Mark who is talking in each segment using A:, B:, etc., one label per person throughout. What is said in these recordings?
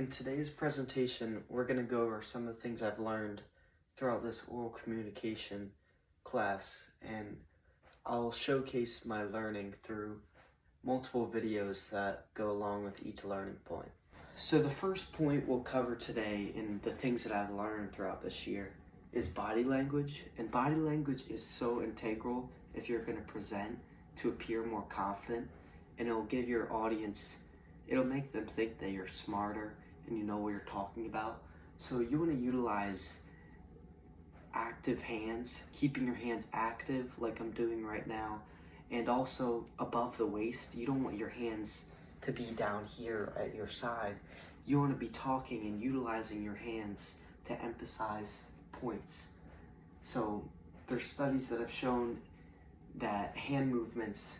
A: In today's presentation, we're going to go over some of the things I've learned throughout this oral communication class, and I'll showcase my learning through multiple videos that go along with each learning point. So the first point we'll cover today in the things that I've learned throughout this year is body language. And body language is so integral if you're going to present to appear more confident, and it'll give your audience, it'll make them think that you're smarter and you know what you're talking about. So you want to utilize active hands, keeping your hands active like I'm doing right now, and also above the waist. You don't want your hands to be down here at your side. You want to be talking and utilizing your hands to emphasize points. So there's studies that have shown that hand movements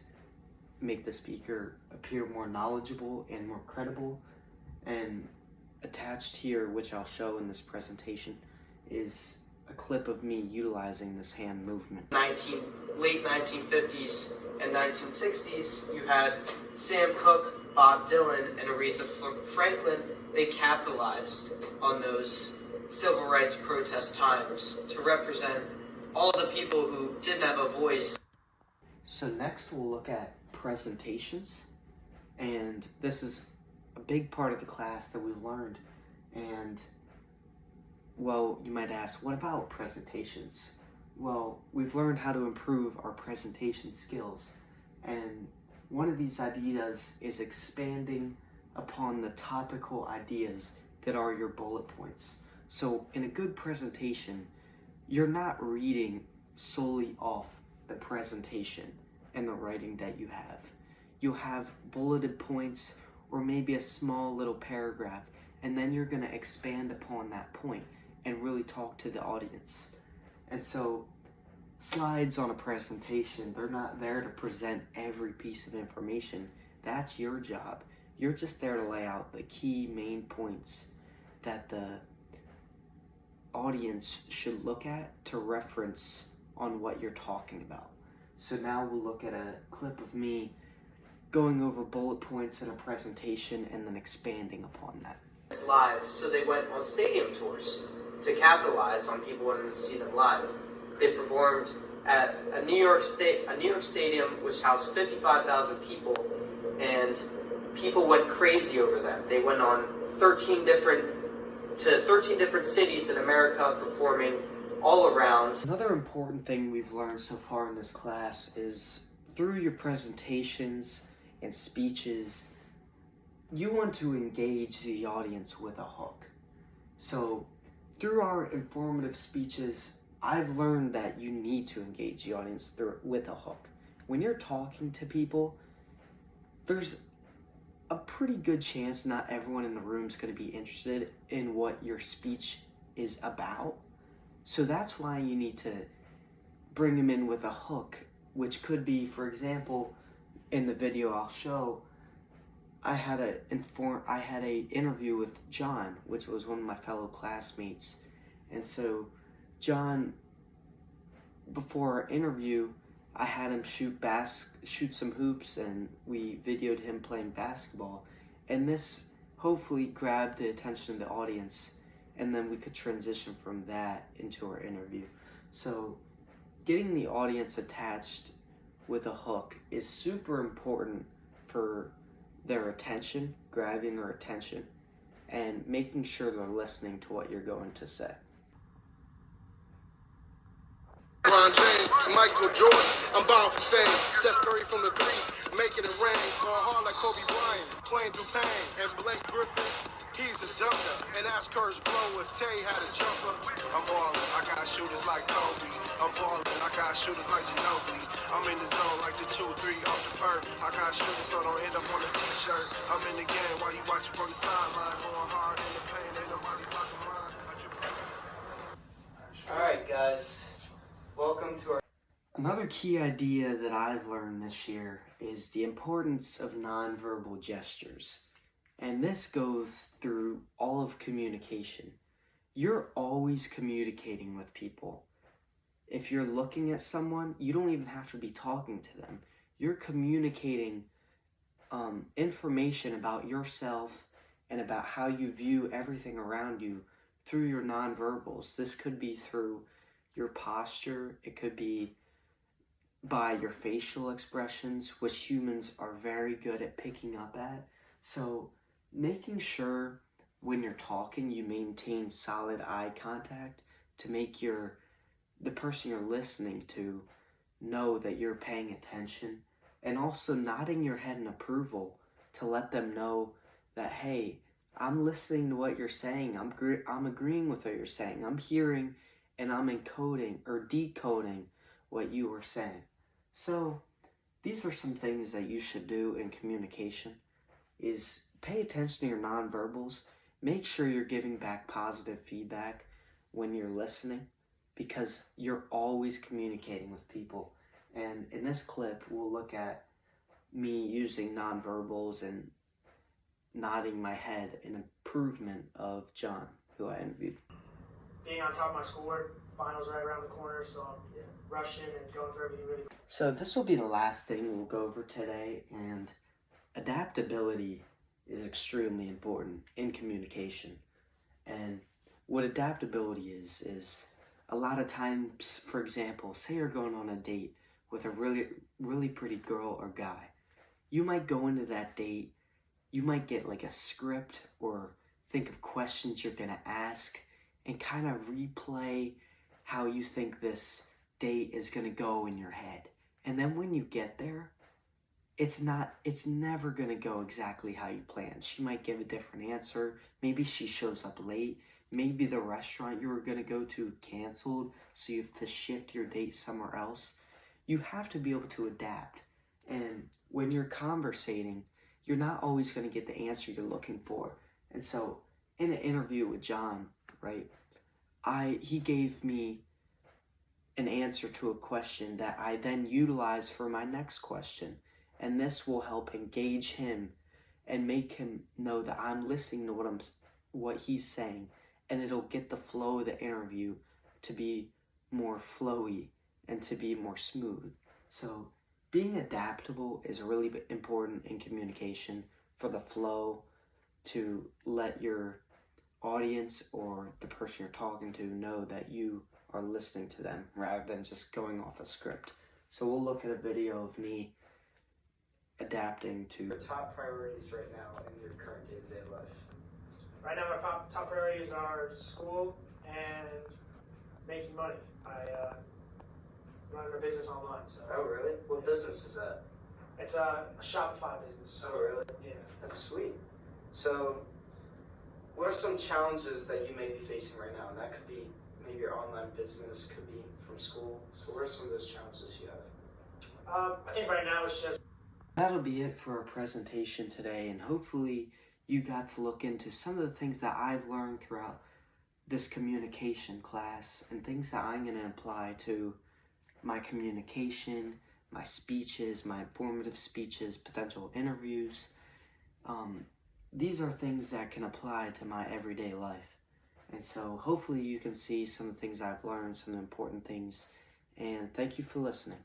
A: make the speaker appear more knowledgeable and more credible. And attached here, which I'll show in this presentation, is a clip of me utilizing this hand movement.
B: Late 1950s and 1960s, you had Sam Cooke, Bob Dylan, and Aretha Franklin. They capitalized on those civil rights protest times to represent all the people who didn't have a voice.
A: So next we'll look at presentations, and this is a big part of the class that we've learned. And well, you might ask, what about presentations? Well, we've learned how to improve our presentation skills, and one of these ideas is expanding upon the topical ideas that are your bullet points. So in a good presentation, you're not reading solely off the presentation and the writing that you have. You'll have bulleted points or maybe a small little paragraph, and then you're going to expand upon that point and really talk to the audience. And so slides on a presentation, they're not there to present every piece of information. That's your job. You're just there to lay out the key main points that the audience should look at to reference on what you're talking about. So now we'll look at a clip of me going over bullet points in a presentation and then expanding upon that.
B: It's live, so they went on stadium tours to capitalize on people wanting to see them live. They performed at a New York stadium which housed 55,000 people, and people went crazy over them. They went on 13 different cities in America, performing all around.
A: Another important thing we've learned so far in this class is through your presentations and speeches, you want to engage the audience with a hook. So through our informative speeches, I've learned that you need to engage the audience with a hook. When you're talking to people, there's a pretty good chance not everyone in the room is going to be interested in what your speech is about. So that's why you need to bring them in with a hook, which could be, for example, in the video I'll show, I had a interview with John, which was one of my fellow classmates. And so John, before our interview, I had him shoot some hoops, and we videoed him playing basketball. And this hopefully grabbed the attention of the audience, and then we could transition from that into our interview. So getting the audience attached with a hook is super important for their attention, grabbing their attention, and making sure they're listening to what you're going to say.
C: LeBron James, Michael Jordan, I'm bound for fame. Steph Curry from the three, making it rain. Going hard like Kobe Bryant, playing through pain. And Blake Griffin, he's a dunker. And ask Kurt's blow if Tay had a jumper. I'm ballin', I got shooters like Kobe. I'm ballin', I got shooters like Ginobili. I'm in the zone like the 2-3 off the perk. I got shooters so don't end up on a t-shirt. I'm in the game while you watching from the sideline. Going hard in the paint, ain't nobody blocking mine.
B: Alright guys, welcome to our...
A: Another key idea that I've learned this year is the importance of nonverbal gestures. And this goes through all of communication. You're always communicating with people. If you're looking at someone, you don't even have to be talking to them. You're communicating information about yourself and about how you view everything around you through your nonverbals. This could be through your posture, it could be by your facial expressions, which humans are very good at picking up at. So making sure when you're talking you maintain solid eye contact to make the person you're listening to know that you're paying attention, and also nodding your head in approval to let them know that, hey, I'm listening to what you're saying, I'm agreeing with what you're saying, I'm hearing and I'm encoding or decoding what you were saying. So these are some things that you should do in communication, is pay attention to your nonverbals, make sure you're giving back positive feedback when you're listening, because you're always communicating with people. And in this clip, we'll look at me using nonverbals and nodding my head in improvement of John, who I interviewed.
D: Being on top of my schoolwork, finals right around the corner, so I'm rushing and going through everything really.
A: So this will be the last thing we'll go over today, and adaptability is extremely important in communication. And what adaptability is a lot of times, for example, say you're going on a date with a really pretty girl or guy. You might go into that date, you might get like a script or think of questions you're gonna ask and kind of replay how you think this date is gonna go in your head. And then when you get there, it's never gonna go exactly how you planned. She might give a different answer. Maybe she shows up late. Maybe the restaurant you were gonna go to canceled, so you have to shift your date somewhere else. You have to be able to adapt. And when you're conversating, you're not always gonna get the answer you're looking for. And so in an interview with John, right, he gave me an answer to a question that I then utilize for my next question. And this will help engage him and make him know that I'm listening to what he's saying, and it'll get the flow of the interview to be more flowy and to be more smooth. So being adaptable is really important in communication for the flow, to let your audience or the person you're talking to know that you are listening to them rather than just going off a script. So we'll look at a video of me adapting to
B: Your top priorities right now in your current day-to-day life.
D: Right now, my top priorities are school and making money. I run a business online, so.
B: Oh, really? What business is that?
D: It's a Shopify business.
B: Oh, really?
D: Yeah.
B: That's sweet. So, what are some challenges that you may be facing right now? And that could be maybe your online business, could be from school. So, what are some of those challenges you have?
D: I think right now it's just.
A: That'll be it for our presentation today, and hopefully you got to look into some of the things that I've learned throughout this communication class and things that I'm going to apply to my communication, my speeches, my informative speeches, potential interviews. These are things that can apply to my everyday life. And so hopefully you can see some of the things I've learned, some important things, and thank you for listening.